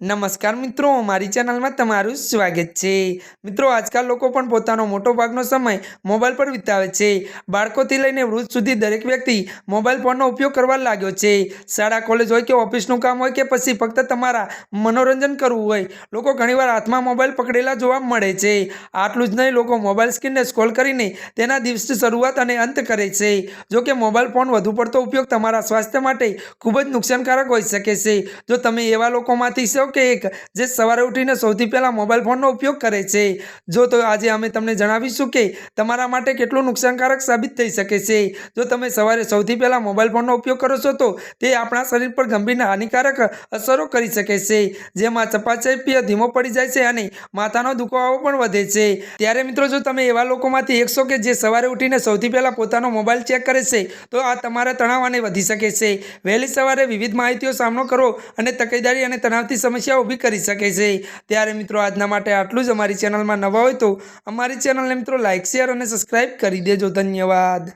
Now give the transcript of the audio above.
નમસ્કાર મિત્રો, મારી ચેનલમાં તમારું સ્વાગત છે। મિત્રો, આજકાલ લોકો પણ પોતાનો મોટો ભાગનો સમય મોબાઈલ પર વિતાવે છે। બાળકોથી લઈને વૃદ્ધ સુધી દરેક વ્યક્તિ મોબાઈલ ફોનનો ઉપયોગ કરવા લાગ્યો છે। શાળા, કોલેજ હોય કે ઓફિસનું કામ હોય કે પછી ફક્ત તમારા મનોરંજન કરવું હોય, લોકો ઘણીવાર હાથમાં મોબાઈલ પકડેલા જોવા મળે છે। આટલું જ નહીં, લોકો મોબાઈલ સ્ક્રીનને સ્ક્રોલ કરીને તેના દિવસની શરૂઆત અને અંત કરે છે। જો કે મોબાઈલ ફોન વધુ પડતો ઉપયોગ તમારા સ્વાસ્થ્ય માટે ખૂબ જ નુકસાનકારક હોઈ શકે છે। જો તમે એવા લોકોમાંથી છો કે એક જે સવારે ઉઠીને સૌથી પહેલા મોબાઈલ ફોનનો ઉપયોગ કરે છે, તો આજે અમે તમને જણાવીશું કે તમારા માટે કેટલું નુકસાનકારક સાબિત થઈ શકે છે। જો તમે સવારે સૌથી પહેલા મોબાઈલ ફોનનો ઉપયોગ કરો છો તો તે આપણા શરીર પર ગંભીર હાનિકારક અસરો કરી શકે છે, જેમાં ચયાપચય ધીમો પડી જાય છે અને માથાનો દુખાવો પણ વધે છે। ત્યારે મિત્રો, જો તમે એવા લોકોમાંથી એક છો કે જે સવારે ઉઠીને સૌથી પહેલા પોતાનો મોબાઈલ ચેક કરે છે, તો આ તમારા તણાવ અને વધી શકે છે। વહેલી સવારે વિવિધ માહિતીઓ સામનો કરવો અને તકેદારી અને તણાવથી સમસ્યા ઊભી કરી શકે છે। ત્યારે મિત્રો, આજના માટે આટલું જ। અમારી ચેનલમાં નવા હોય તો અમારી ચેનલને મિત્રો લાઇક, શેર અને સબસ્ક્રાઇબ કરી દેજો। ધન્યવાદ।